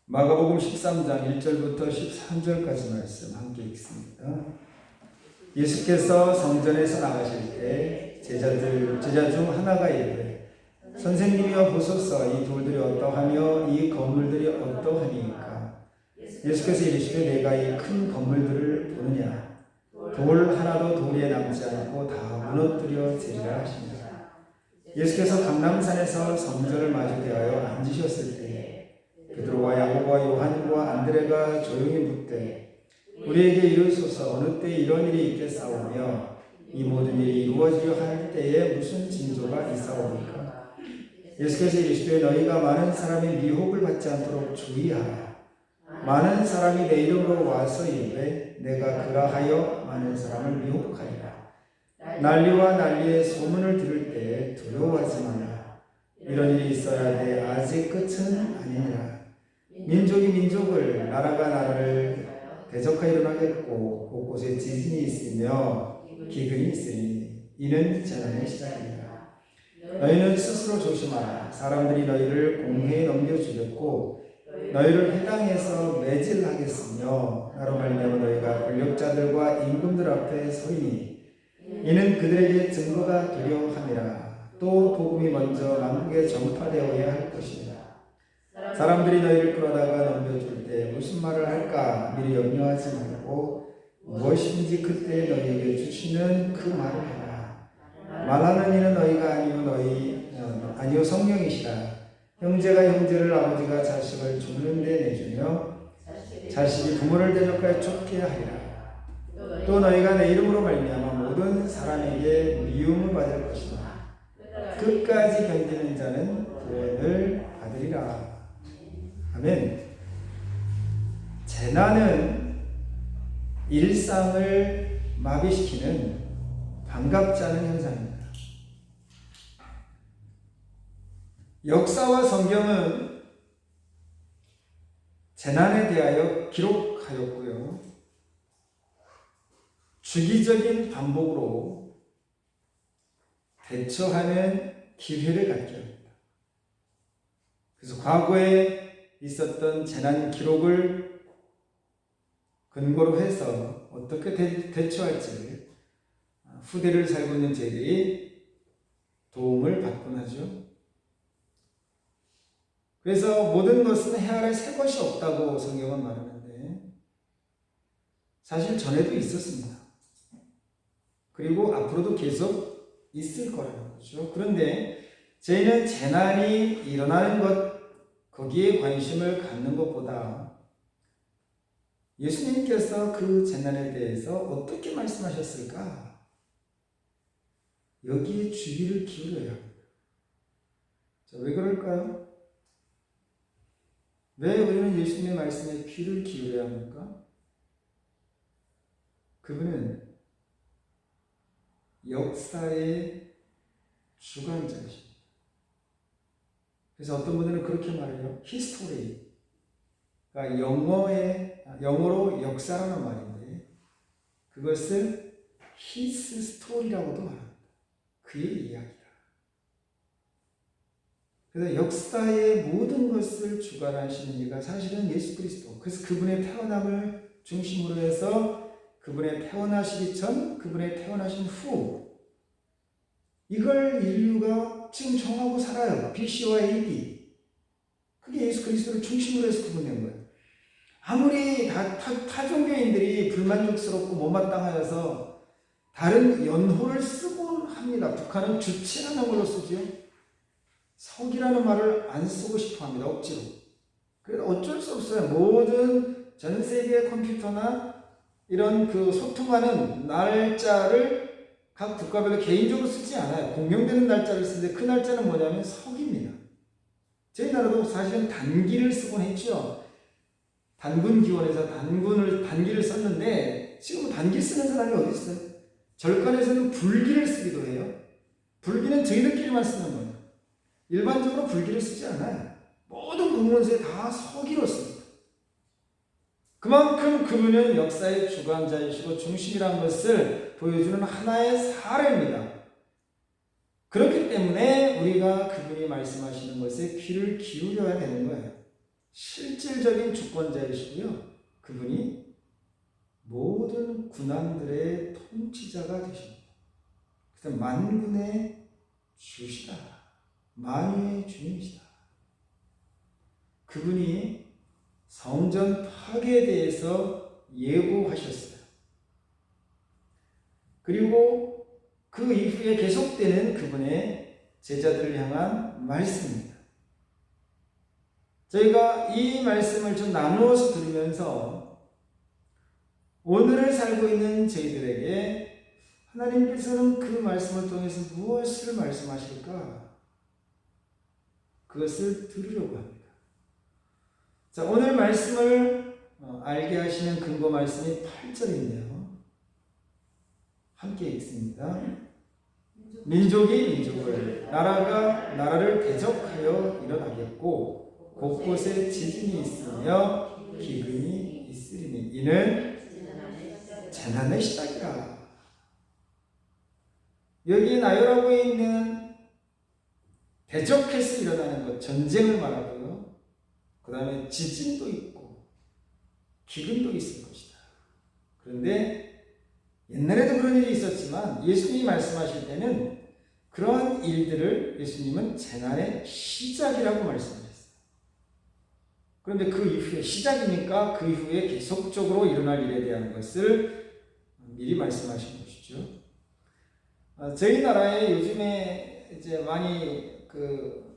마가복음 13장 1절부터 13절까지 말씀 함께 읽습니다. 예수께서 성전에서 나가실 때 제자 중 하나가 이르되 선생님이여 보소서 이 돌들이 어떠하며 이 건물들이 어떠하니까. 예수께서 이르시되 내가 이 큰 건물들을 보느냐. 돌 하나도 도리에 남지 않고 다 무너뜨려지리라 하시니라. 예수께서 감람산에서 성전을 마주 대하여 앉으셨을 때에 베드로와 야고보와 요한과 안드레가 조용히 묻되 우리에게 이르소서 어느 때 이런 일이 있겠사오며 이 모든 일이 이루어지려 할 때에 무슨 징조가 있사오리까. 예수께서 이르시되 너희가 많은 사람의 미혹을 받지 않도록 주의하라. 많은 사람이 내 이름으로 와서 이르되 내가 그라하여 많은 사람을 미혹하리라. 난리와 난리의 소문을 들을 때에 두려워하지 말라. 이런 일이 있어야 돼 아직 끝은 아니니라. 민족이 민족을 나라가 나라를 대적하여 일어나겠고 곳곳에 지진이 있으며 기근이 있으니 이는 재난의 시작이라. 너희는 스스로 조심하라. 사람들이 너희를 공회에 넘겨주겠고 너희를 회당에서 매질하겠으며 나로 말미암아 너희가 권력자들과 임금들 앞에 서이니 이는 그들에게 증거가 되려 함이라. 또 복음이 먼저 만국에 전파되어야 할 것이니라. 사람들이 너희를 끌어다가 넘겨줄 때 무슨 말을 할까 미리 염려하지 말고 무엇인지 그때 너희에게 주시는 그 말을 해라. 말하는 이는 너희가 아니요 성령이시라. 형제가 형제를 아버지가 자식을 죽는 데 내주며 자식이 부모를 대적하여 쫓게 하리라. 또 너희가 내 이름으로 말미암아 모든 사람에게 미움을 받을 것이다. 끝까지 견디는 자는 구원을 받으리라. 아멘. 재난은 일상을 마비시키는 반갑지 않은 현상입니다. 역사와 성경은 재난에 대하여 기록하였고요. 주기적인 반복으로 대처하는 기회를 갖게 합니다. 그래서 과거에 있었던 재난 기록을 근거로 해서 어떻게 대처할지를 후대를 살고 있는 저희들이 도움을 받곤 하죠. 그래서 모든 것은 헤아려 새 것이 없다고 성경은 말하는데 사실 전에도 있었습니다. 그리고 앞으로도 계속 있을 거라는 거죠. 그런데 저희는 재난이 일어나는 것 거기에 관심을 갖는 것보다 예수님께서 그 재난에 대해서 어떻게 말씀하셨을까? 여기에 주의를 기울여야 합니다. 자, 왜 그럴까요? 왜 우리는 예수님의 말씀에 귀를 기울여야 합니까? 그분은 역사의 주관자이십니다. 그래서 어떤 분들은 그렇게 말해요. 히스토리. 그러니까 영어로 역사라는 말인데 그것을 his story라고도 말합니다. 그의 이야기다. 그래서 역사의 모든 것을 주관하시는 이가 사실은 예수 그리스도. 그래서 그분의 태어남을 중심으로 해서 그분의 태어나시기 전, 그분의 태어나신 후 이걸 인류가 지금 정하고 살아요. BC와 AD. 그게 예수 그리스도를 중심으로 해서 구분된 거예요. 아무리 타종교인들이 불만족스럽고 못마땅하여서 다른 연호를 쓰곤 합니다. 북한은 주치라는 걸로 쓰죠. 석이라는 말을 안 쓰고 싶어 합니다. 억지로. 그래서 어쩔 수 없어요. 모든 전 세계 컴퓨터나 이런 그 소통하는 날짜를 각 국가별로 개인적으로 쓰지 않아요. 공용되는 날짜를 쓰는데 그 날짜는 뭐냐면 석입니다. 저희 나라도 사실은 단기를 쓰곤 했죠. 단군기원에서 단기를 썼는데 지금 단기 쓰는 사람이 어디 있어요? 절간에서는 불기를 쓰기도 해요. 불기는 저희들끼리만 쓰는 거예요. 일반적으로 불기를 쓰지 않아요. 모든 공문서에 다 서기로 씁니다. 그만큼 그분은 역사의 주관자이시고 중심이라는 것을 보여주는 하나의 사례입니다. 그렇기 때문에 우리가 그분이 말씀하시는 것에 귀를 기울여야 되는 거예요. 실질적인 주권자이시고요. 그분이 모든 군왕들의 통치자가 되십니다. 그래서 만군의 주시다. 만유의 주님이시다. 그분이 성전 파괴에 대해서 예고하셨어요. 그리고 그 이후에 계속되는 그분의 제자들을 향한 말씀입니다. 저희가 이 말씀을 좀 나누어서 들으면서 오늘을 살고 있는 저희들에게 하나님께서는 그 말씀을 통해서 무엇을 말씀하실까? 그것을 들으려고 합니다. 자, 오늘 말씀을 알게 하시는 근거 말씀이 8절인데요. 함께 읽습니다. 민족이 민족을, 나라가 나라를 대적하여 일어나겠고 곳곳에 지진이 있으며 기근이 있으리니 이는 재난의 시작이라. 여기 나열하고 있는 대적해서 일어나는 것, 전쟁을 말하고요. 그 다음에 지진도 있고 기근도 있을 것이다. 그런데 옛날에도 그런 일이 있었지만 예수님이 말씀하실 때는 그러한 일들을 예수님은 재난의 시작이라고 말씀하셨어요. 그런데 그 이후에 시작이니까 그 이후에 계속적으로 일어날 일에 대한 것을 미리 말씀하신 것이죠. 저희 나라에 요즘에 이제 많이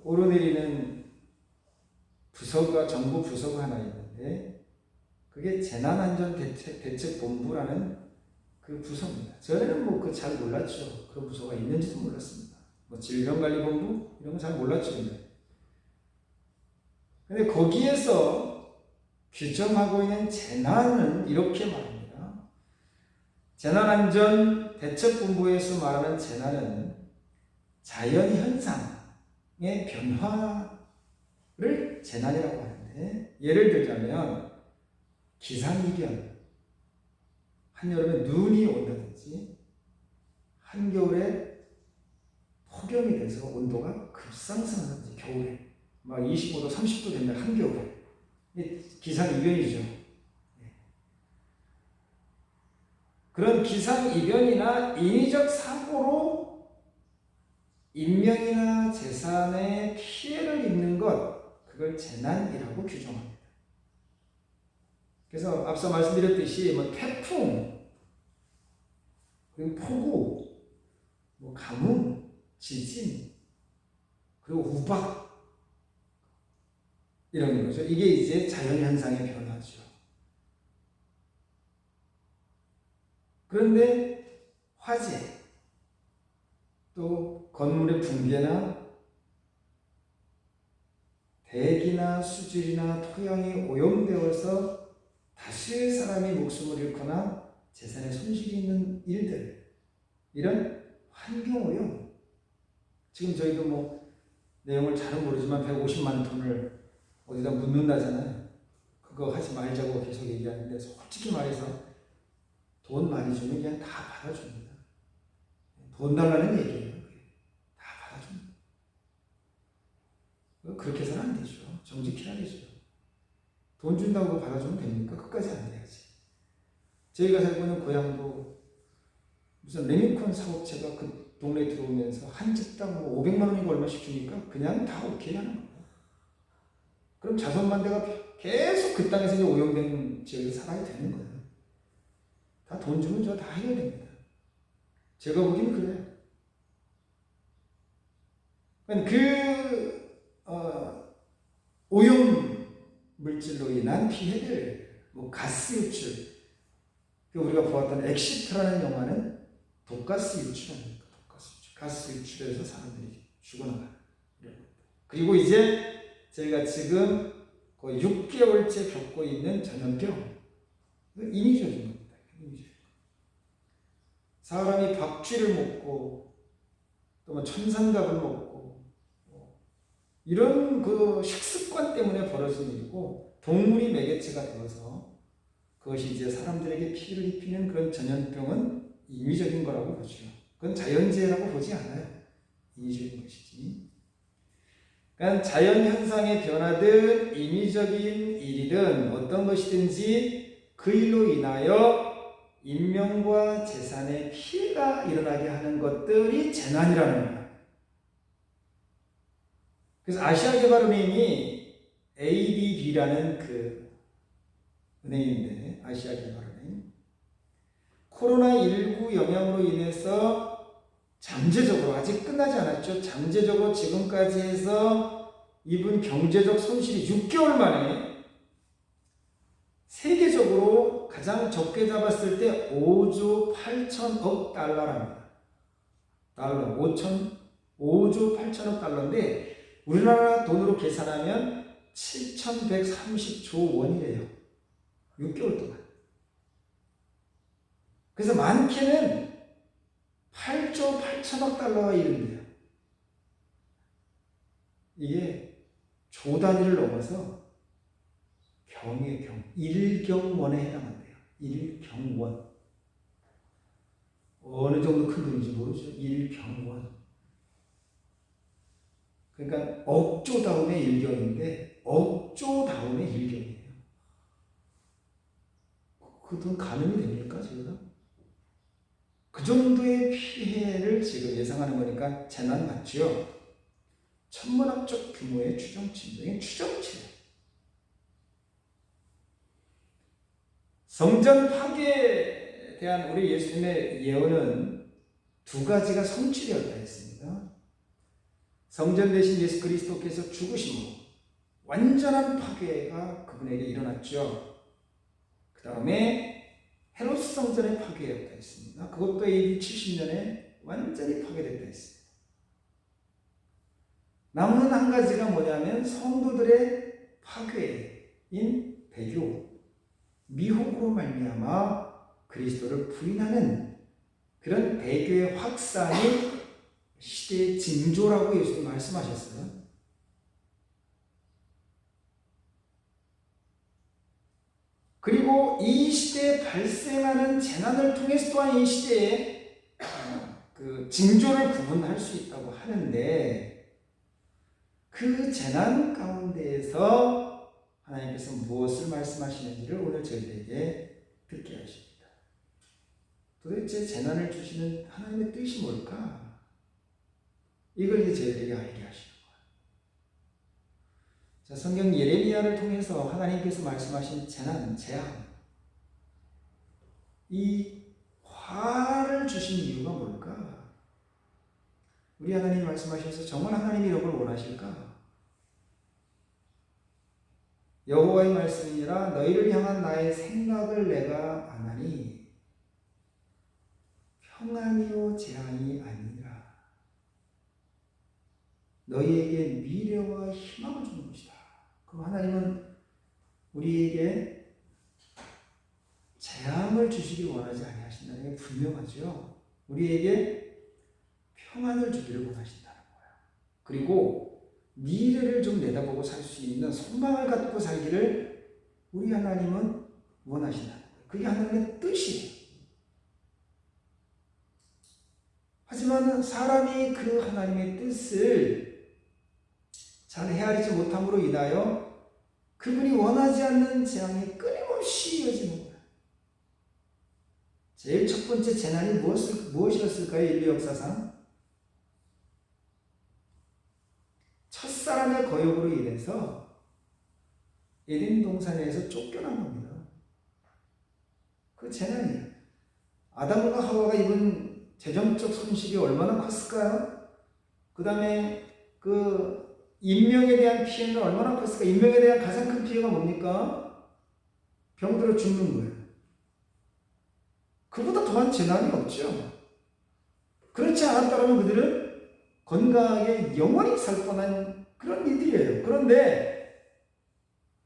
오르내리는 부서가, 정부 부서가 하나 있는데 그게 재난안전대책본부라는 그 부서입니다. 저는 그 잘 몰랐죠. 그런 부서가 있는지도 몰랐습니다. 질병관리본부 이런 거 잘 몰랐죠. 근데 거기에서 규정하고 있는 재난은 이렇게 말합니다. 재난안전대책본부에서 말하는 재난은 자연현상의 변화를 재난이라고 하는데, 예를 들자면 기상이변, 한여름에 눈이 온다든지 한겨울에 폭염이 돼서 온도가 급상승하든지, 겨울에 막 25도, 30도 된다, 한겨울에. 기상이변이죠. 그런 기상이변이나 인위적 사고로 인명이나 재산에 피해를 입는 것, 그걸 재난이라고 규정합니다. 그래서 앞서 말씀드렸듯이 태풍, 그리고 폭우, 가뭄, 지진, 그리고 우박, 이런 거죠. 이게 이제 자연현상의 변화죠. 그런데 화재, 또 건물의 붕괴나 대기나 수질이나 토양이 오염되어서 다수의 사람이 목숨을 잃거나 재산에 손실이 있는 일들, 이런 환경오염. 지금 저희도 내용을 잘은 모르지만 150만 톤을 어디다 묻는다잖아요. 그거 하지 말자고 계속 얘기하는데, 솔직히 말해서 돈 많이 주면 그냥 다 받아줍니다. 돈 달라는 얘기예요. 다 받아줍니다. 그렇게 해서는 안 되죠. 정직해야 되죠. 돈 준다고 받아주면 됩니까? 끝까지 안 돼야지. 저희가 살고 있는 고향도 무슨 레미콘 사업체가 그 동네에 들어오면서 한 집당 500만 원이고 얼마씩 주니까 그냥 다 오케이 하는 거예요. 그럼 자손만대가 계속 그 땅에서 오염된 지역에서 살아야 되는 거예요. 다 돈 주면 저 다 해야 됩니다. 제가 보기엔 그래요. 오염 물질로 인한 피해들, 가스 유출, 우리가 보았던 엑시트라는 영화는 독가스 유출입니다. 가스 유출에서 사람들이 죽어나가는. 그리고 이제 저희가 지금 거의 6개월째 겪고 있는 전염병, 인위적인 겁니다. 사람이 박쥐를 먹고 또 천상갑을 먹고 이런 식습관 때문에 벌어진 일이고, 동물이 매개체가 되어서 그것이 이제 사람들에게 피해를 입히는 그런 전염병은 인위적인 거라고 보죠. 그건 자연재해라고 보지 않아요. 인위적인 것이지. 그러니까 자연현상의 변화든 인위적인 일이든 어떤 것이든지 그 일로 인하여 인명과 재산의 피해가 일어나게 하는 것들이 재난이라는 거야. 그래서 아시아개발은행이 ADB라는 그 은행인데, 아시아개발은행, 코로나19 영향으로 인해서 잠재적으로, 아직 끝나지 않았죠. 잠재적으로 지금까지 해서 입은 경제적 손실이 6개월 만에 세계적으로 가장 적게 잡았을 때 5조 8천억 달러랍니다. 달러 5조 8천억 달러인데 우리나라 돈으로 계산하면 7,130조 원이래요. 6개월 동안. 그래서 많게는 8조 8천억 달러가 이른대요. 이게 조 단위를 넘어서 경의 경, 일경원에 해당한대요. 일경원. 어느 정도 큰 돈인지 모르죠. 일경원. 그러니까 억조 다음에 일경인데 억조 다음에 일경이에요. 그 돈 가늠이 됩니까, 지금? 그 정도의 피해를 지금 예상하는 거니까 재난 맞죠? 천문학적 규모의 추정치입니다. 추정치예요. 성전 파괴에 대한 우리 예수님의 예언은 두 가지가 성취되었다 했습니다. 성전 대신 예수 그리스도께서 죽으심으로 완전한 파괴가 그분에게 일어났죠. 그 다음에 헤롯 성전의 파괴였다 했습니다. 그것도 AD 70년에 완전히 파괴됐다 했습니다. 남은 한 가지가 뭐냐면 성도들의 파괴인 배교, 미혹으로 말미암아 그리스도를 부인하는 그런 배교의 확산이 시대의 징조라고 예수님 말씀하셨어요. 그리고 이 시대에 발생하는 재난을 통해서 또한 이 시대의 그 징조를 구분할 수 있다고 하는데 그 재난 가운데에서 하나님께서 무엇을 말씀하시는지를 오늘 저희에게 듣게 하십니다. 도대체 재난을 주시는 하나님의 뜻이 뭘까? 이걸 이제 저희에게 알게 하시는 거예요. 자, 성경 예레미야를 통해서 하나님께서 말씀하신 재난, 재앙, 이 화를 주신 이유가 뭘까? 우리 하나님이 말씀하셔서 정말 하나님이 이런 걸 원하실까? 여호와의 말씀이니라 너희를 향한 나의 생각을 내가 아나니 평안이요 재앙이 아니라 너희에게 미래와 희망을 주는 것이다. 그럼 하나님은 우리에게 재앙을 주시기 원하지 아니하신다는 게 분명하죠. 우리에게 평안을 주기를 원하신다는 거예요. 그리고 미래를 좀 내다보고 살 수 있는 소망을 갖고 살기를 우리 하나님은 원하신다는 거예요. 그게 하나님의 뜻이에요. 하지만 사람이 그 하나님의 뜻을 잘 헤아리지 못함으로 인하여 그분이 원하지 않는 재앙이 끊임없이 이어지는 거예요. 제일 첫 번째 재난이 무엇이었을까요? 인류 역사상? 첫사람의 거역으로 인해서 에덴 동산에서 쫓겨난 겁니다. 그 재난이에요. 아담과 하와가 입은 재정적 손실이 얼마나 컸을까요? 그 다음에 그 인명에 대한 피해는 얼마나 컸을까? 인명에 대한 가장 큰 피해가 뭡니까? 병들어 죽는 거예요. 그보다 더한 재난이 없죠. 그렇지 않았다면 그들은 건강하게 영원히 살 뻔한 그런 일들이에요. 그런데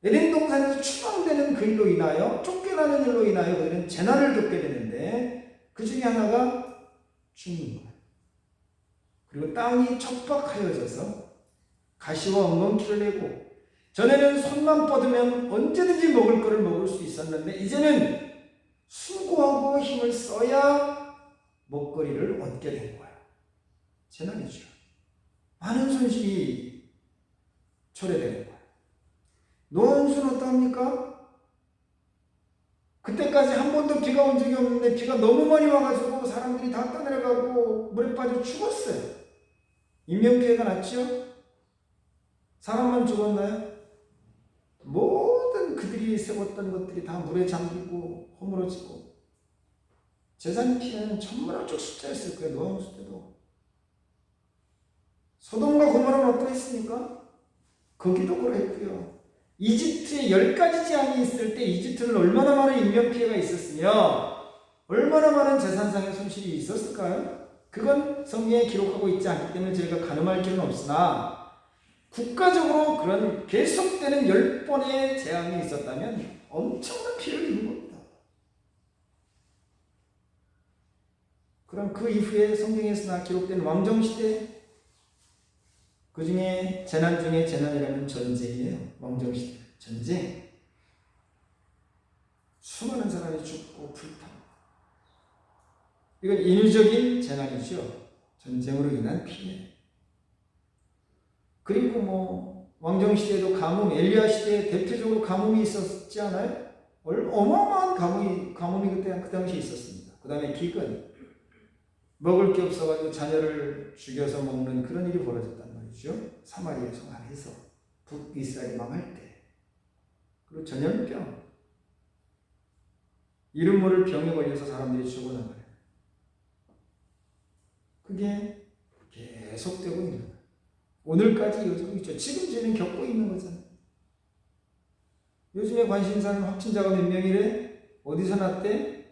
에덴 동산에서 추방되는 그 일로 인하여, 쫓겨나는 일로 인하여 그들은 재난을 겪게 되는데 그 중에 하나가 죽는 거예요. 그리고 땅이 척박하여져서 가시와 엉겅퀴를 내고, 전에는 손만 뻗으면 언제든지 먹을 거를 먹을 수 있었는데 이제는 수고하고 힘을 써야 먹거리를 얻게 된 거예요. 재난이죠. 많은 손실이 초래되는 거예요. 노홍수는 어떠합니까? 그때까지 한 번도 비가 온 적이 없는데 비가 너무 많이 와가지고 사람들이 다 떠내려가고 물에 빠져 죽었어요. 인명피해가 났죠? 사람만 죽었나요? 모든 그들이 세웠던 것들이 다 물에 잠기고 허물어지고 재산 피해는 천문학적 숫자였을 거예요. 노홍수 때도. 소돔과 고모라는 어떠했습니까? 거기도 그랬고요. 이집트에 10가지 재앙이 있을 때 이집트는 얼마나 많은 인명피해가 있었으며 얼마나 많은 재산상의 손실이 있었을까요? 그건 성경에 기록하고 있지 않기 때문에 저희가 가늠할 길은 없으나 국가적으로 그런 계속되는 10번의 재앙이 있었다면 엄청난 피해를 입은 겁니다. 그럼 그 이후에 성경에서나 기록된 왕정시대, 그 중에 재난 중에 재난이라면 전쟁이에요. 왕정시대 전쟁. 수많은 사람이 죽고 불타고. 이건 인위적인 재난이죠. 전쟁으로 인한 피해. 그리고 뭐 왕정시대에도 가뭄, 엘리야 시대에 대표적으로 가뭄이 있었지 않아요? 어마어마한 가뭄이 그때 그 당시에 있었습니다. 그 다음에 기근. 먹을 게 없어가지고 자녀를 죽여서 먹는 그런 일이 벌어졌단 말이죠. 사마리아 성 안에서 북이스라엘이 망할 때. 그리고 전염병. 이름 모를 병에 걸려서 사람들이 죽어나가요. 그게 계속되고 있는 거예요. 오늘까지 이어지고 있죠. 지금 저희는 겪고 있는 거잖아요. 요즘에 관심사는 확진자가 몇 명이래? 어디서 났대?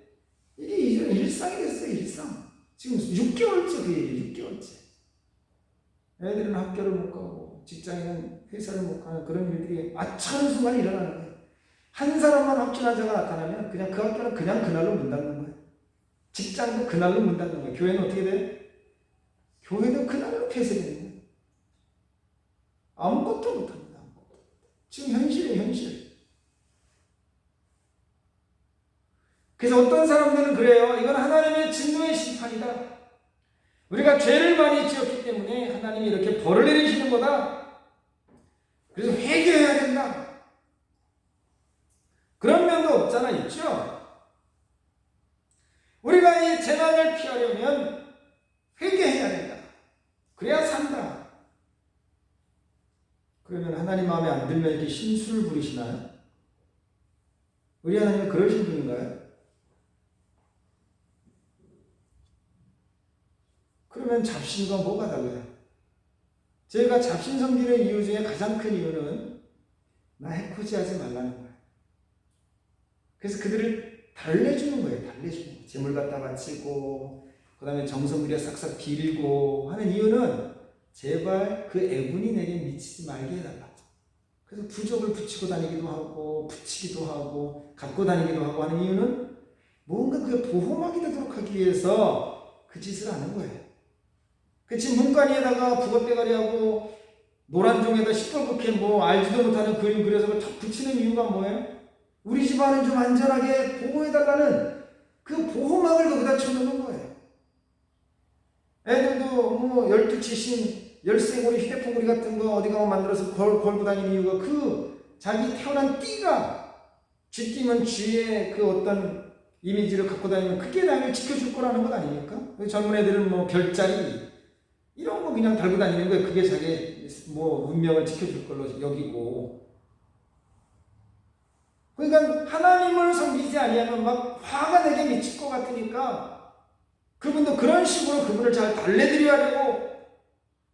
이게 일상이 됐어요. 일상. 지금 6개월째 그 얘기예요. 6개월째. 애들은 학교를 못 가고 직장인은 회사를 못 가는 그런 일들이 아차하는 순간에 일어나는 거예요. 한 사람만 확진 환자가 나타나면 그냥 그 학교는 그냥 그날로 문 닫는 거예요. 직장도 그날로 문 닫는 거예요. 교회는 어떻게 돼? 교회도 그날로 폐쇄되는 거예요. 아무것도 못합니다. 지금 현실이에요. 현실. 그래서 어떤 사람들은 그래요. 이건 하나님의 진노의 심판이다. 우리가 죄를 많이 지었기 때문에 하나님이 이렇게 벌을 내리시는 거다. 그래서 회개해야 된다. 그런 면도 없잖아. 있죠? 우리가 이 재난을 피하려면 회개해야 된다. 그래야 산다. 그러면 하나님 마음에 안 들면 이렇게 심술을 부리시나요? 우리 하나님은 그러신 분인가요? 그러면 잡신과 뭐가 다르요? 저희가 잡신 섬기는 이유 중에 가장 큰 이유는 나 해코지하지 말라는 거예요. 그래서 그들을 달래주는 거예요. 달래주는 거예요. 재물 갖다 바치고 그 다음에 정성 들여 싹싹 빌고 하는 이유는 제발 그 애군이 내게 미치지 말게 해달라. 그래서 부적을 붙이고 다니기도 하고 붙이기도 하고 갖고 다니기도 하고 하는 이유는 뭔가 그게 보호막이 되도록 하기 위해서 그 짓을 하는 거예요. 그치, 문간이에다가 북어대가리하고 노란 종에다 시뻘겋게 뭐 알지도 못하는 그림 그려서 탁 붙이는 이유가 뭐예요? 우리 집안은 좀 안전하게 보호해달라는 그 보호막을 거기다 쳐놓는 거예요. 애들도 뭐 12치신 열쇠고리 휴대폰고리 같은 거 어디 가면 만들어서 걸고 다니는 이유가 그 자기 태어난 띠가 쥐띠면 쥐의 그 어떤 이미지를 갖고 다니면 그게 나를 지켜줄 거라는 것 아닙니까? 젊은 애들은 뭐 별자리 이런 거 그냥 달고 다니는 거예요. 그게 자기 뭐 운명을 지켜줄 걸로 여기고. 그러니까 하나님을 섬기지 아니하면 막 화가 내게 미칠 것 같으니까 그분도 그런 식으로 그분을 잘 달래드려야 되고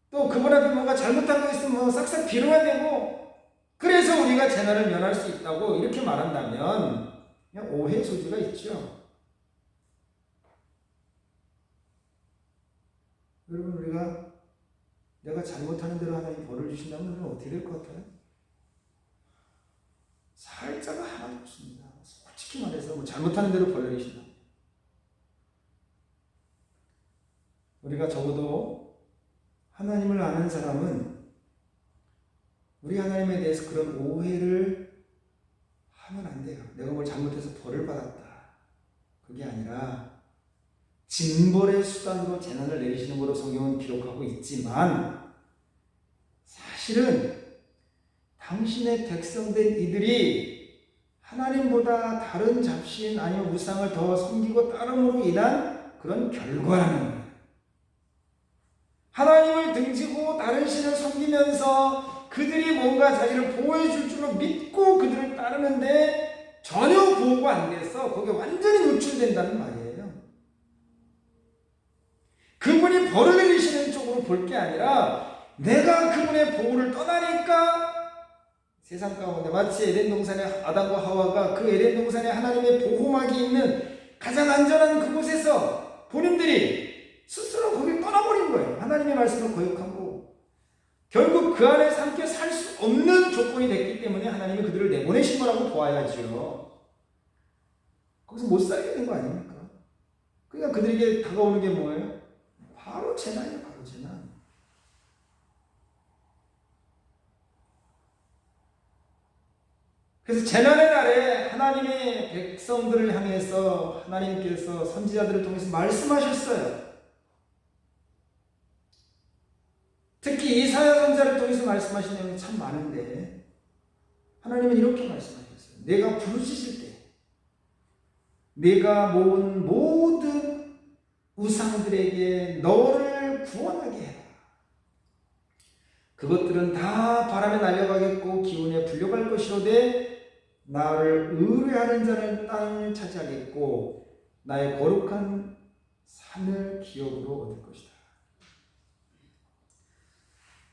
또 그분 앞에 뭔가 잘못한 거 있으면 뭐 싹싹 빌어야 되고 그래서 우리가 재난을 면할 수 있다고 이렇게 말한다면 그냥 오해 소지가 있죠. 여러분 우리가 내가 잘못하는 대로 하나님 벌을 주신다면 어떻게 될 것 같아요? 살짝 하나도 없습니다. 솔직히 말해서 뭐 잘못하는 대로 벌 내리신다. 우리가 적어도 하나님을 아는 사람은 우리 하나님에 대해서 그런 오해를 하면 안 돼요. 내가 뭘 잘못해서 벌을 받았다. 그게 아니라 징벌의 수단으로 재난을 내리시는 것으로 성경은 기록하고 있지만 사실은 당신의 백성된 이들이 하나님보다 다른 잡신 아니면 우상을 더 섬기고 따름으로 인한 그런 결과라는 거예요. 하나님을 등지고 다른 신을 섬기면서 그들이 뭔가 자기를 보호해 줄 줄로 믿고 그들을 따르는데 전혀 보호가 안 돼서 거기에 완전히 노출된다는 말이에요. 그분이 벌을 내리시는 쪽으로 볼 게 아니라 내가 그분의 보호를 떠나니까 세상 가운데 마치 에덴 동산의 아담과 하와가 그 에덴 동산에 하나님의 보호막이 있는 가장 안전한 그곳에서 본인들이 스스로 거길 떠나버린 거예요. 하나님의 말씀을 거역하고 결국 그 안에서 함께 살 수 없는 조건이 됐기 때문에 하나님이 그들을 내보내신 거라고 보아야죠. 거기서 못 살게 된 거 아닙니까? 그러니까 그들에게 다가오는 게 뭐예요? 바로 재난이에요. 바로 재난. 그래서 재난의 날에 하나님의 백성들을 향해서 하나님께서 선지자들을 통해서 말씀하셨어요. 특히 이사야 선지자를 통해서 말씀하신 내용이 참 많은데 하나님은 이렇게 말씀하셨어요. 내가 부르짖을 때 내가 모은 모든 우상들에게 너를 구원하게 해라. 그것들은 다 바람에 날려가겠고 기운에 불려갈 것이로되 나를 의뢰하는 자는 땅을 차지하겠고 나의 거룩한 산을 기업으로 얻을 것이다.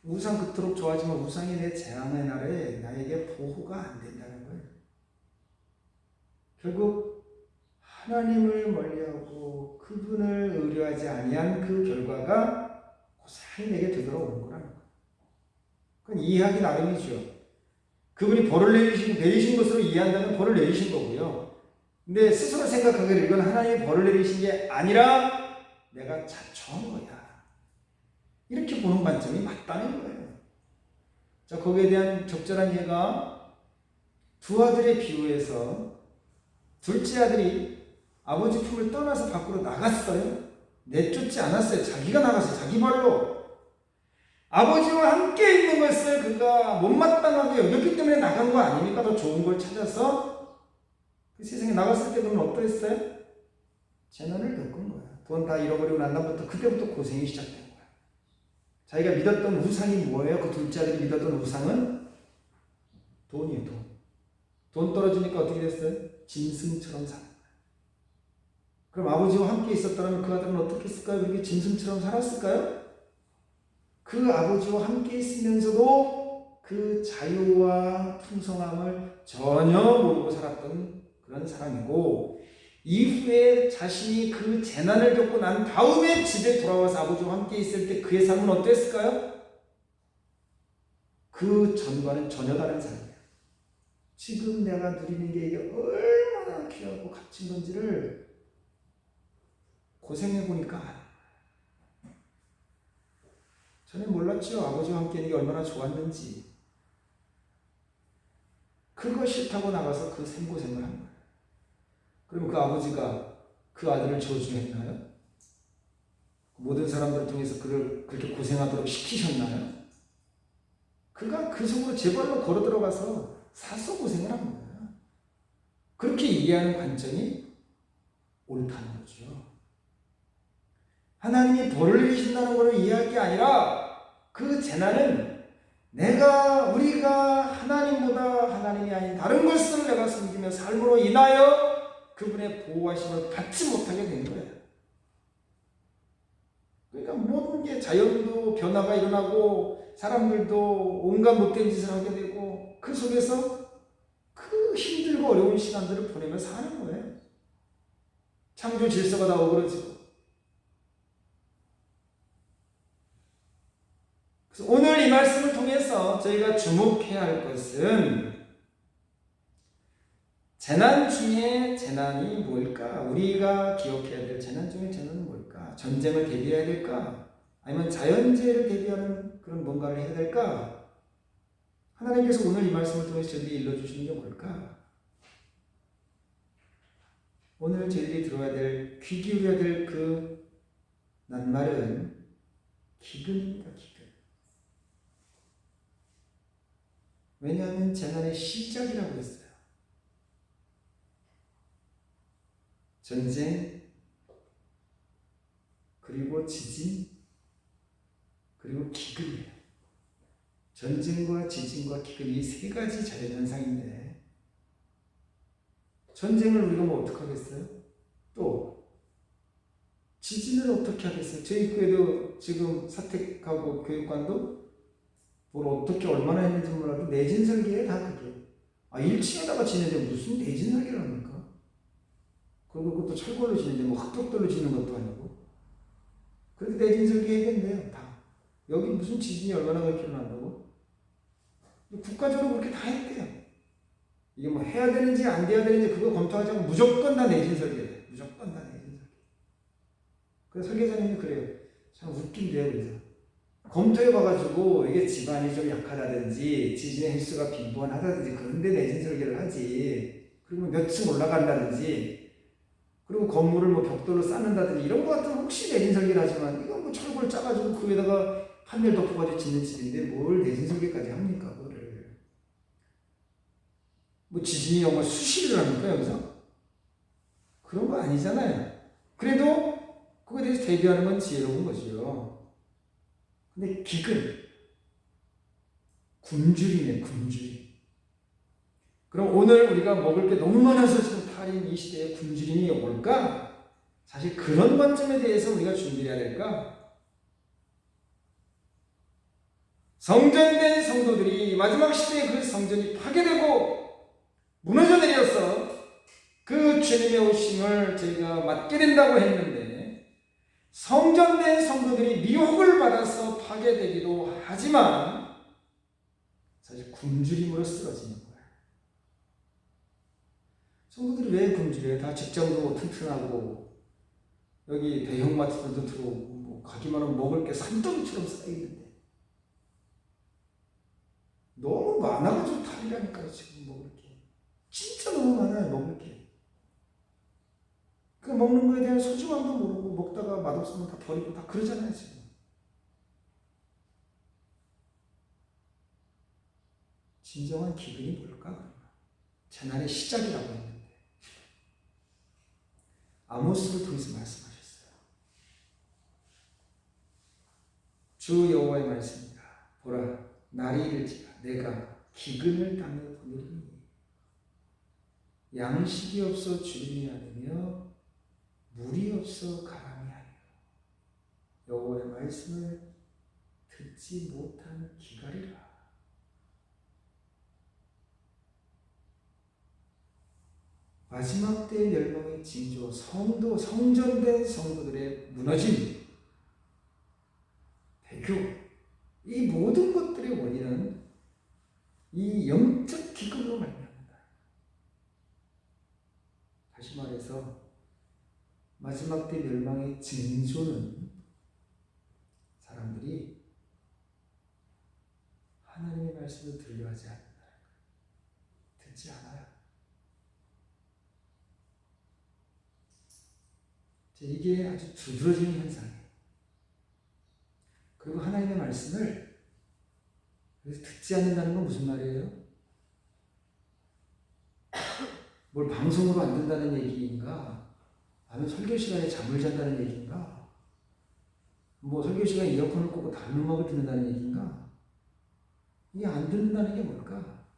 우상 그토록 좋아하지만 우상이 내 재앙의 날에 나에게 보호가 안 된다는 거예요. 결국 하나님을 멀리하고 그분을 의뢰하지 아니한 그 결과가 고스란히 내게 되돌아오는 거라는 거예요. 그건 이해하기 나름이죠. 그분이 벌을 내리신 것으로 이해한다면 벌을 내리신 거고요. 근데 스스로 생각하기를 이건 하나님이 벌을 내리신 게 아니라 내가 자초한 거야. 이렇게 보는 관점이 맞다는 거예요. 자, 거기에 대한 적절한 예가 두 아들의 비유에서 둘째 아들이 아버지 품을 떠나서 밖으로 나갔어요. 내쫓지 않았어요. 자기가 나갔어요. 자기 발로. 아버지와 함께 있는 것을 그가 못마땅하게 여겼기 때문에 나간 거 아닙니까? 더 좋은 걸 찾아서 그 세상에 나갔을 때 그러면 어떠했어요? 재난을 겪은 거야. 돈 다 잃어버리고 난 다음부터 그때부터 고생이 시작된 거야. 자기가 믿었던 우상이 뭐예요? 그 둘째 아들이 믿었던 우상은 돈이에요. 돈 떨어지니까 어떻게 됐어요? 짐승처럼 사는 거야. 그럼 아버지와 함께 있었다면 그 아들은 어떻게 했을까요? 그렇게 짐승처럼 살았을까요? 그 아버지와 함께 있으면서도 그 자유와 풍성함을 전혀 모르고 살았던 그런 사람이고 이후에 자신이 그 재난을 겪고 난 다음에 집에 돌아와서 아버지와 함께 있을 때 그의 삶은 어땠을까요? 그 전과는 전혀 다른 삶이에요. 지금 내가 누리는 게 이게 얼마나 귀하고 값진 건지를 고생해보니까 저는 몰랐죠. 아버지와 함께 있는 게 얼마나 좋았는지. 그거 싫다고 나가서 그 생고생을 한 거예요. 그러면 그 아버지가 그 아들을 저주했나요? 모든 사람들을 통해서 그를 그렇게 고생하도록 시키셨나요? 그가 그 속으로 제 발로 걸어 들어가서 사서 고생을 한 거예요. 그렇게 이해하는 관점이 옳다는 거죠. 하나님이 벌을 내리신다는 것을 이해할 게 아니라 그 재난은 우리가 하나님보다 하나님이 아닌 다른 것을 내가 섬기며 삶으로 인하여 그분의 보호하심을 받지 못하게 된 거예요. 그러니까 모든 게 자연도 변화가 일어나고 사람들도 온갖 못된 짓을 하게 되고 그 속에서 그 힘들고 어려운 시간들을 보내며 사는 거예요. 창조 질서가 다 어그러지고. 그래서 오늘 이 말씀을 통해서 저희가 주목해야 할 것은 재난 중에 재난이 뭘까? 우리가 기억해야 될 재난 중에 재난은 뭘까? 전쟁을 대비해야 될까? 아니면 자연재해를 대비하는 그런 뭔가를 해야 될까? 하나님께서 오늘 이 말씀을 통해서 저희들이 일러주시는 게 뭘까? 오늘 저희들이 들어야 될, 귀 기울여야 될 그 낱말은 기근입니다. 기근. 왜냐하면 재난의 시작이라고 했어요. 전쟁, 그리고 지진, 그리고 기근이에요. 전쟁과 지진과 기근, 이 세 가지 자연현상인데, 전쟁을 우리가 뭐 어떻게 하겠어요? 또 지진을 어떻게 하겠어요? 저희 교회도 지금 사택하고 교육관도 뭘 어떻게 얼마나 했는지 몰라도 내진 설계에 다 그게. 1층에다가 지는데 무슨 내진 설계를 합니까? 그리고 그것도 철골로 지는데 뭐 흑벽돌로 지는 것도 아니고. 그래도 내진 설계해야 된대요, 다. 여기 무슨 지진이 얼마나 일어난다고? 국가적으로 그렇게 다 했대요. 이게 뭐 해야 되는지 안 돼야 되는지 그거 검토하지 않고 무조건 다 내진 설계돼. 무조건 다 내진 설계. 그래서 설계자님이 그래요. 참 웃긴데요, 그래서. 검토해봐가지고 이게 집안이 좀 약하다든지 지진의 횟수가 빈번하다든지 그런데 내진 설계를 하지. 그리고 몇 층 올라간다든지 그리고 건물을 뭐 벽돌로 쌓는다든지 이런 거 같으면 혹시 내진 설계를 하지만 이건 뭐 철골 짜가지고 그 위에다가 판넬 덮어가지고 짓는 집인데 뭘 내진 설계까지 합니까, 그거를. 뭐 지진이 정말 수시를 합니까, 여기서? 그런 거 아니잖아요. 그래도 그거에 대해서 대비하는 건 지혜로운 거지요. 근데 기근, 굶주리네, 굶주림. 그럼 오늘 우리가 먹을 게 너무 많아서 지금 탈인 이 시대에 굶주림이 올까? 사실 그런 관점에 대해서 우리가 준비해야 될까? 성전된 성도들이 마지막 시대에 그 성전이 파괴되고 무너져 내려서 그 주님의 오심을 저희가 맞게 된다고 했는데, 성전된 성도들이 미혹을 받아서 파괴되기도 하지만 사실 굶주림으로 쓰러지는 거예요. 성도들이 왜 굶주려요? 다 직장도 튼튼하고 여기 대형마트들도 들어오고 뭐 가기만 하면 먹을 게 산더미처럼 쌓여있는데 너무 많아가지고 탈이라니까요. 지금 먹을 게 진짜 너무 많아요. 먹을 게. 그 먹는 거에 대한 소중함도 모르고 먹다가 맛없으면 다 버리고 다 그러잖아요. 지금 진정한 기근이 뭘까? 재난의 시작이라고 했는데 아모스를 통해서 말씀하셨어요. 주 여호와의 말씀입니다. 보라, 날이 이를지라 내가 기근을 땅에 보내리니 양식이 없어 주림이 않으며 물이 없어 가람이 하며 여호와의 말씀을 듣지 못한 기갈이라. 마지막 때의 멸망의 징조, 성전된 성도들의 무너짐, 배교, 이 모든 것들의 원인은 이 영적 기근으로 말미암는다. 다시 말해서 마지막 때 멸망의 징조는 사람들이 하나님의 말씀을 들려하지 않는다. 듣지 않아요. 이게 아주 두드러지는 현상이에요. 그리고 하나님의 말씀을 듣지 않는다는 건 무슨 말이에요? 뭘 방송으로 안 듣는다는 얘기인가? 아니면 설교 시간에 잠을 잔다는 얘기인가? 뭐 설교 시간에 이어폰을 꽂고 다른 음악을 듣는다는 얘기인가? 이게 안 듣는다는 게 뭘까?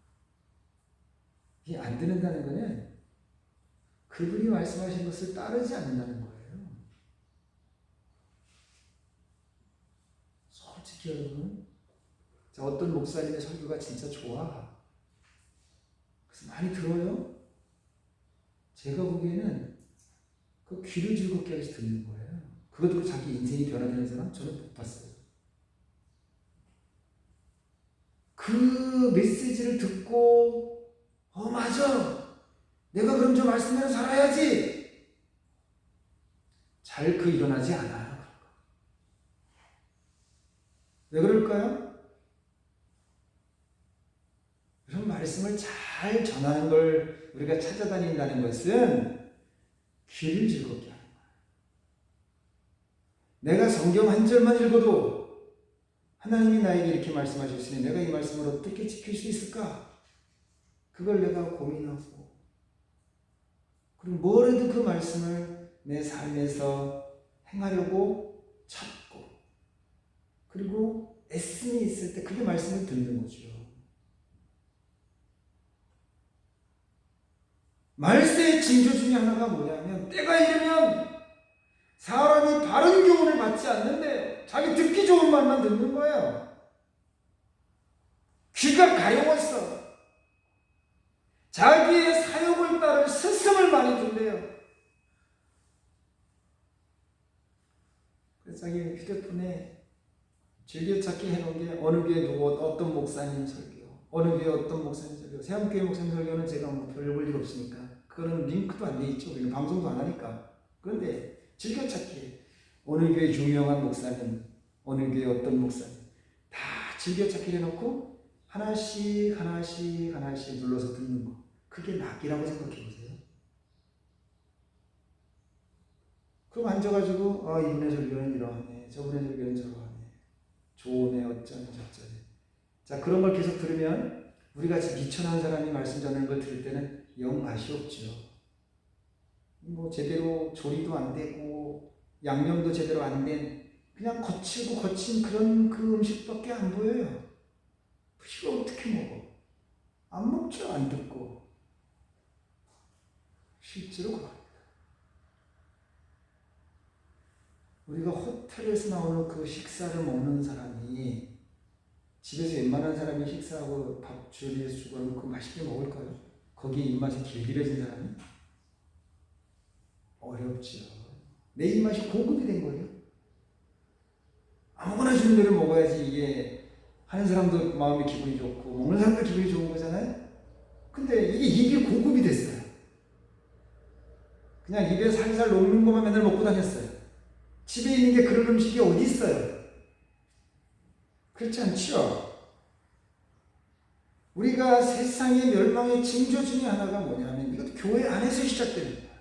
이게 안 듣는다는 거는 그분이 말씀하신 것을 따르지 않는다는 거예요. 솔직히 여러분, 어떤 목사님의 설교가 진짜 좋아. 그래서 많이 들어요. 제가 보기에는 그 귀를 즐겁게 해서 듣는 거예요. 그것도 자기 인생이 변화되는 사람 저는 못 봤어요. 그 메시지를 듣고 맞아. 내가 그럼 저 말씀대로 살아야지. 잘 일어나지 않아요. 왜 그럴까요? 그런 말씀을 잘 전하는 걸 우리가 찾아다닌다는 것은 귀를 즐겁게 하는 거예요. 내가 성경 한 절만 읽어도 하나님이 나에게 이렇게 말씀하셨으니 내가 이 말씀을 어떻게 지킬 수 있을까? 그걸 내가 고민하고, 그리고 뭐라도 그 말씀을 내 삶에서 행하려고 찾고, 그리고 애씀이 있을 때 그게 말씀을 듣는 거죠. 말세의 징조 중에 하나가 뭐냐면, 때가 이르면 사람이 바른 교훈을 받지 않는데 자기 듣기 좋은 말만 듣는 거예요. 귀가 가려웠어. 자기의 사욕을 따른 스승을 많이 듣네요. 그래서 자기 휴대폰에 즐겨찾기 해놓은 게 어느 교회 누구 어떤 목사님 설교, 어느 교회 어떤 목사님 설교, 세암교회 목사님 설교는 제가 뭐 별 볼 일 없으니까 그거는 링크도 안 돼 있죠. 방송도 안 하니까. 그런데 즐겨찾기, 어느 교회 유명한 목사님, 어느 교회 어떤 목사님 다 즐겨찾기 해놓고 하나씩 눌러서 듣는 거, 그게 낙이라고 생각해 보세요. 그럼 앉아가지고 이분의 설교는 이러하네, 저분의 설교는 저러하네, 좋으네, 어쩌네 저쩌네. 자, 그런 걸 계속 들으면 우리같이 미천한 사람이 말씀 전하는 걸 들을 때는 영 맛이 없죠. 뭐 제대로 조리도 안 되고 양념도 제대로 안 된 그냥 거친 그런 그 음식밖에 안 보여요. 이걸 어떻게 먹어? 안 먹죠. 안 듣고. 실제로 그럽니다. 우리가 호텔에서 나오는 그 식사를 먹는 사람이 집에서 웬만한 사람이 식사하고 밥 조리해서 주고 하면 그거 맛있게 먹을까요? 거기에 입맛이 길들여진 사람이? 어렵죠. 내 입맛이 고급이 된 거예요. 아무거나 주는 대로 먹어야지 이게 하는 사람도 마음이 기분이 좋고 먹는 사람도 기분이 좋은 거잖아요. 근데 이게 입이 고급이 됐어요. 그냥 입에 살살 녹는 것만 맨날 먹고 다녔어요. 집에 있는 게 그런 음식이 어디 있어요? 그렇지 않죠? 우리가 세상의 멸망의 징조 중에 하나가 뭐냐면 이것도 교회 안에서 시작됩니다.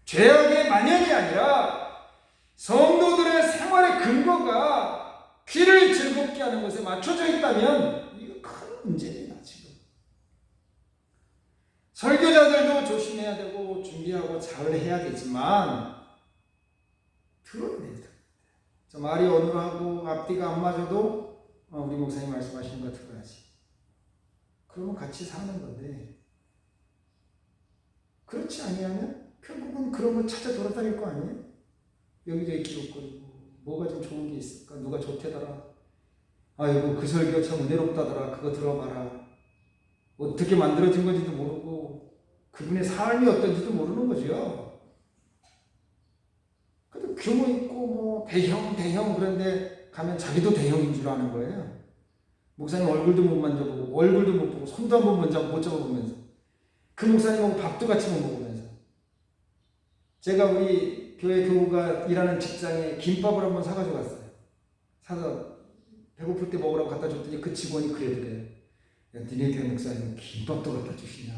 죄악의 만연이 아니라 성도들의 생활의 근거가 귀를 즐겁게 하는 것에 맞춰져 있다면 이거 큰 문제입니다. 지금 설교자들도 조심해야 되고 준비하고 잘 해야 되지만 들어야 됩니다. 말이 어눌하고 앞뒤가 안 맞아도 우리 목사님 말씀하시는 거 들어야지. 그러면 같이 사는 건데, 그렇지 아니하면 결국은 그런 거 찾아 돌아다닐 거 아니에요? 여기저기 기록거리고 뭐가 좀 좋은 게 있을까? 누가 좋대더라. 아이고 그 설교 참 은혜롭다더라. 그거 들어봐라. 어떻게 만들어진 건지도 모르고 그분의 삶이 어떤지도 모르는 거죠. 그래도 규모 있고 뭐 대형 그런데 가면 자기도 대형인 줄 아는 거예요. 목사님 얼굴도 못 만져보고 얼굴도 못 보고 손도 한번 못 잡아보면서 그 목사님하고 밥도 같이 못 먹으면서, 제가 우리 교회 교우가 일하는 직장에 김밥을 한번 사가지고 갔어요. 사서 배고플 때 먹으라고 갖다 줬더니 그 직원이 그래더래요. 야, 니네 교회 목사님은 김밥도 갖다 주시냐?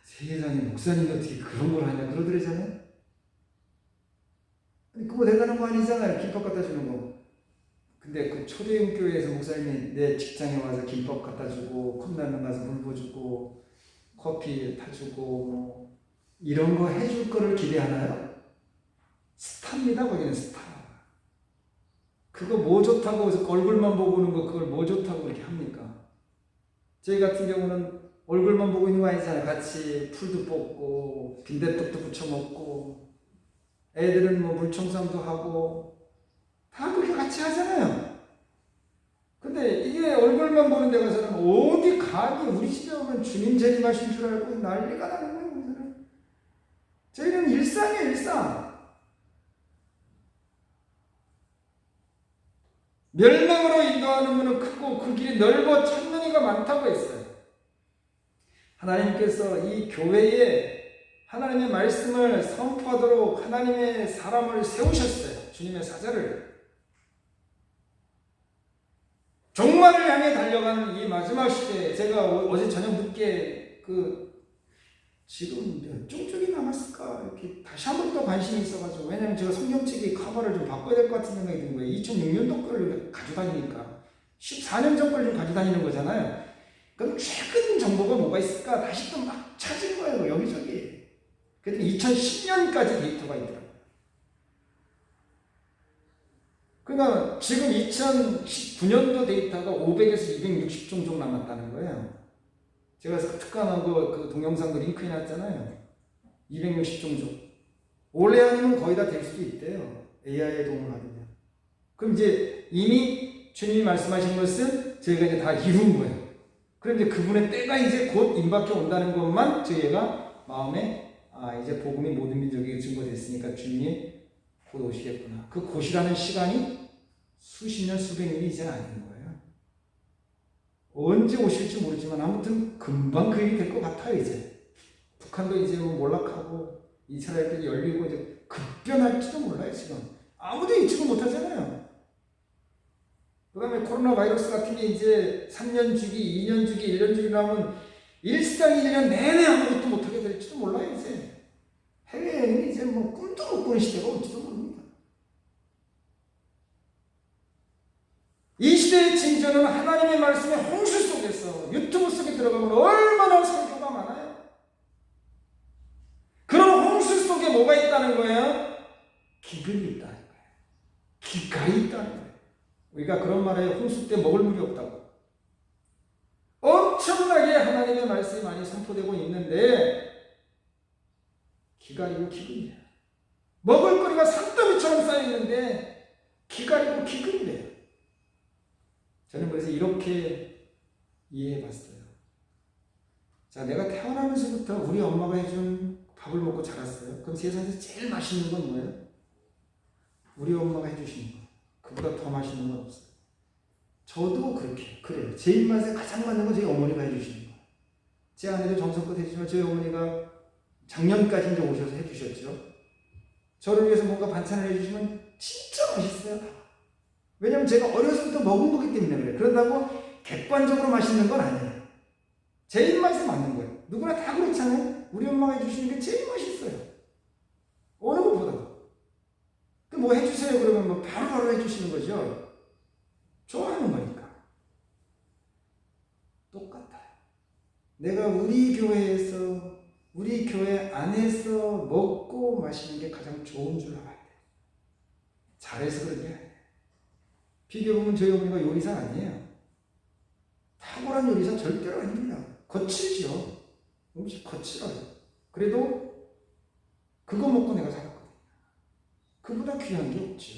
세상에 목사님이 어떻게 그런 걸 하냐 그러더래잖아요. 아니 그거 대단한 거 아니잖아요. 김밥 갖다 주는 거. 근데 그 초대형 교회에서 목사님이 내 직장에 와서 김밥 갖다 주고 컵라면 가서 물 부어주고 커피 타주고 뭐 이런 거 해줄 거를 기대하나요? 스타입니다. 거기는 스타. 그거 뭐 좋다고 해서 얼굴만 보고 오는 거 그걸 뭐 좋다고 그렇게 합니까? 저희 같은 경우는 얼굴만 보고 있는 거 아니잖아요. 같이 풀도 뽑고 빈대떡도 부쳐 먹고 애들은 뭐 물청소도 하고 다 그렇게 같이 하잖아요. 근데 이게 얼굴만 보는 데 가서는 어디 가기 우리 집에 오면 주님 재림하신 줄 알고 난리가 나는 거예요. 저희는 일상이에요. 일상. 멸망으로 인도하는 문은 크고 그 길이 넓어 찾는 이가 많다고 했어요. 하나님께서 이 교회에 하나님의 말씀을 선포하도록 하나님의 사람을 세우셨어요. 주님의 사자를. 종말을 향해 달려가는 이 마지막 시대에 제가 어제 저녁 늦게 그 지금 몇 쪽이 남았을까? 이렇게 다시 한 번 더 관심이 있어가지고, 왜냐면 제가 성경책의 커버를 좀 바꿔야 될 것 같은 생각이 든 거예요. 2006년도 거를 가지고 다니니까. 14년 전 걸 좀 가지고 다니는 거잖아요. 그럼 최근 정보가 뭐가 있을까? 다시 또 막 찾은 거예요, 여기저기. 그랬더니 2010년까지 데이터가 있더라고요. 그러니까 지금 2019년도 데이터가 500에서 260종 정도 남았다는 거예요. 제가 특강한 그 동영상도 링크 해놨잖아요. 260종족. 올해 아니면 거의 다 될 수도 있대요. AI의 도움을 받으면. 그럼 이제 이미 주님이 말씀하신 것은 저희가 이제 다 이룬 거예요. 그럼 이제 그분의 때가 이제 곧 임박해 온다는 것만 저희가 마음에 이제 복음이 모든 민족에게 증거됐으니까 주님이 곧 오시겠구나. 그 곧이라는 시간이 수십 년, 수백 년이 이제 아닌 거예요. 언제 오실지 모르지만 아무튼 금방 그 일이 될 것 같아요, 이제. 북한도 이제 몰락하고 이스라엘도 열리고 이제 급변할지도 몰라요, 지금. 아무도 예측을 못 하잖아요. 그 다음에 코로나 바이러스 같은 게 이제 3년 주기, 2년 주기, 1년 주기 나오면 일상 1년 내내 아무것도 못하게 될지도 몰라요, 이제. 해외에는 이제 뭐 꿈도 못 꾸는 시대가 올지도 모릅니다. 이 시대의 징조는 하나님의 말씀의 홍수 속에서 유튜브 속에 들어가면 얼마나 설교가 많아요. 그런 홍수 속에 뭐가 있다는 거예요? 기근이 있다는 거예요. 기갈이 있다는 거예요. 우리가 그런 말에 홍수 때 먹을 물이 없다고. 엄청나게 하나님의 말씀이 많이 선포되고 있는데 기갈이고 기근이에요. 먹을거리가 산더미처럼 쌓여있는데 기갈이고 기근이래요. 저는 그래서 이렇게 이해해봤어요. 자, 내가 태어나면서부터 우리 엄마가 해준 밥을 먹고 자랐어요. 그럼 세상에서 제일 맛있는 건 뭐예요? 우리 엄마가 해주시는 거. 그보다 더 맛있는 건 없어요. 저도 그래요. 제 입맛에 가장 맞는 건 저희 어머니가 해주시는 거예요. 제 아내도 정성껏 해주지만 저희 어머니가 작년까지 이제 오셔서 해주셨죠. 저를 위해서 뭔가 반찬을 해주시면 진짜 맛있어요. 왜냐면 제가 어려서부터 먹은 거기 때문에 그래요. 그런다고 객관적으로 맛있는 건 아니에요. 제 입맛에 맞는 거예요. 누구나 다 그렇잖아요. 우리 엄마가 해주시는 게 제일 맛있어요. 어느 것보다. 뭐 해주세요 그러면 뭐 바로바로 해주시는 거죠. 좋아하는 거니까. 똑같아요. 내가 우리 교회에서 우리 교회 안에서 먹고 마시는 게 가장 좋은 줄 알아야 돼요. 잘해서 그런 게 아니에요. 비교해보면 저희 어머니가 요리사 아니에요. 탁월한 요리사 절대로 아닙니다. 거칠죠. 음식 거칠어요. 그래도 그거 먹고 내가 살았거든요. 그보다 귀한 게 없죠.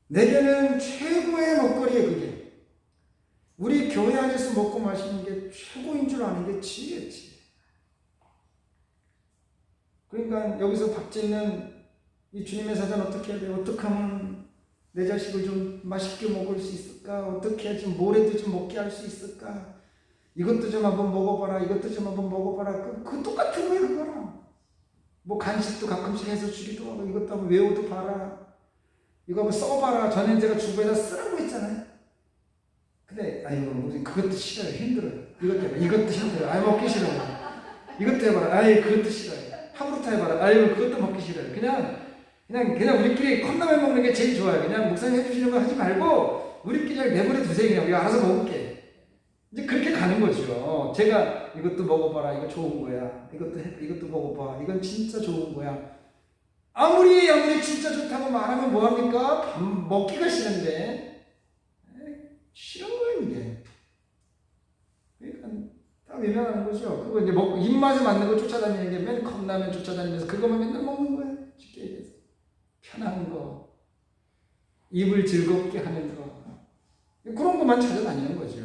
내게는 최고의 먹거리에 그게 우리 교회 안에서 먹고 마시는 게 최고인 줄 아는 게 지혜지. 그러니까 여기서 밥 짓는 이 주님의 사전 어떻게 해야 돼요? 어떻게 하면 내 자식을 좀 맛있게 먹을 수 있을까? 어떻게 해야지 모레도 좀 먹게 할 수 있을까? 이것도 좀 한번 먹어봐라. 이것도 좀 한번 먹어봐라. 그 똑같은 거예요, 그거랑. 뭐 간식도 가끔씩 해서 주기도 하고 이것도 한번 외워도 봐라. 이거 한번 써봐라. 전에 제가 주부에다 쓰라고 했잖아요. 근데 아이고 무슨 그것도 싫어요. 힘들어요. 이것도 힘들어요. 아이 먹기 싫어요. 이것도 해봐라. 아이 그것도 싫어요. 하부루타 해봐라. 아이고 그것도 먹기 싫어요. 그냥 우리끼리 컵라면 먹는 게 제일 좋아요. 그냥 목사님 해주시는 거 하지 말고 우리끼리 내버려 두세요. 그냥 우리가 알아서 먹을게. 이제 그렇게 가는 거죠. 제가 이것도 먹어봐라. 이거 좋은 거야. 이것도 먹어봐. 이건 진짜 좋은 거야. 아무리 진짜 좋다고 말하면 뭐합니까? 밥 먹기가 싫은데. 싫은 거예요, 이게. 그러니까 다 외면하는 거죠. 그거 이제 먹고 입맛에 맞는 거 쫓아다니는 게 맨 컵라면 쫓아다니면서 그거만 맨날 먹는 거예요. 쉽게 얘기해서. 편한 거. 입을 즐겁게 하는 거. 그런 것만 찾아다니는 거죠.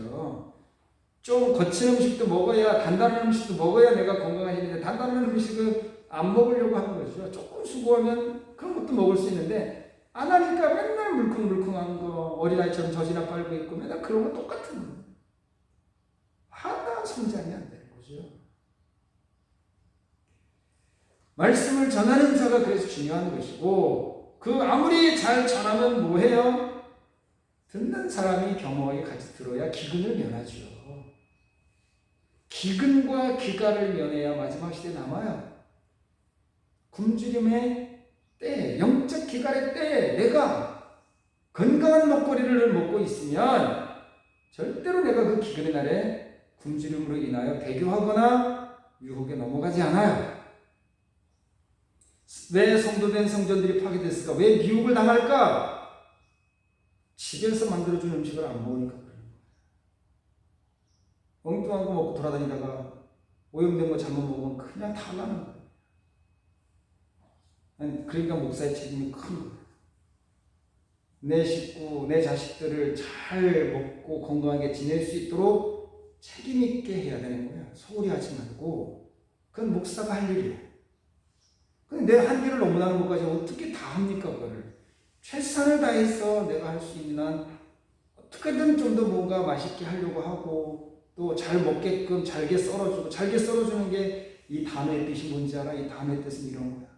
좀 거친 음식도 먹어야, 단단한 음식도 먹어야 내가 건강해지는데 단단한 음식은 안 먹으려고 하는 거죠. 조금 수고하면 그런 것도 먹을 수 있는데 안 하니까 맨날 물컹물컹한 거, 어린아이처럼 젖이나 빨고 있고 맨날 그런 거 똑같은 거예요. 하나 성장이 안 되는 거죠. 말씀을 전하는 자가 그래서 중요한 것이고, 그 아무리 잘 전하면 뭐해요? 듣는 사람이 겸허하게 같이 들어야 기근을 면하죠. 기근과 기갈을 면해야 마지막 시대에 남아요. 굶주림의 때, 영적 기갈의 때에 내가 건강한 먹거리를 먹고 있으면 절대로 내가 그 기근의 날에 굶주림으로 인하여 배교하거나 유혹에 넘어가지 않아요. 왜 성도된 성전들이 파괴됐을까? 왜 미혹을 당할까? 집에서 만들어준 음식을 안 먹으니까 그래요. 엉뚱한 거 먹고 돌아다니다가 오염된 거 잘못 먹으면 그냥 다 나는 거예요. 그러니까 목사의 책임이 큰 거예요. 내 식구, 내 자식들을 잘 먹고 건강하게 지낼 수 있도록 책임 있게 해야 되는 거예요. 소홀히 하지 말고. 그건 목사가 할 일이에요. 근데 내 한계를 넘어나는 것까지 어떻게 다 합니까, 그거를? 최선을 다해서 내가 할 수 있는 한 어떻게든 좀 더 뭔가 맛있게 하려고 하고 또 잘 먹게끔 잘게 썰어주고, 잘게 썰어주는 게 이 단어의 뜻이 뭔지 알아? 이 단어의 뜻은 이런 거야.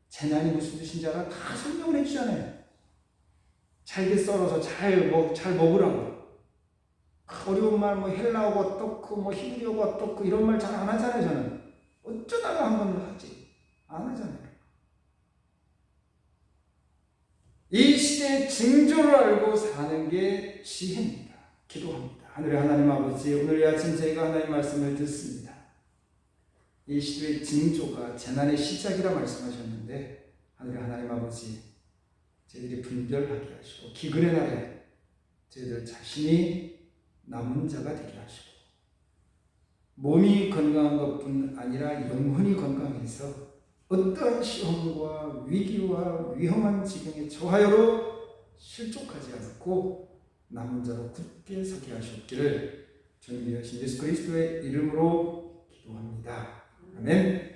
재난이 무슨 뜻인지 알아? 다 설명을 해주잖아요. 잘게 썰어서 잘 먹으라고. 어려운 말, 헬라어가 어떻고, 히브리어가 어떻고, 이런 말 잘 안 하잖아요, 저는. 어쩌다가 한 번 하지. 안 하잖아요. 이 시대의 징조를 알고 사는 게 지혜입니다. 기도합니다. 하늘의 하나님 아버지, 오늘 이 아침 저희가 하나님 말씀을 듣습니다. 이 시대의 징조가 재난의 시작이라 말씀하셨는데, 하늘의 하나님 아버지, 저희들이 분별하게 하시고 기근의 날에 저희들 자신이 남은 자가 되게 하시고 몸이 건강한 것뿐 아니라 영혼이 건강해서 어떠한 시험과 위기와 위험한 지경에 처하여도 실족하지 않고 남은 자로 굳게 서게 하셨기를 주님이 하신 예수 그리스도의 이름으로 기도합니다. 아멘.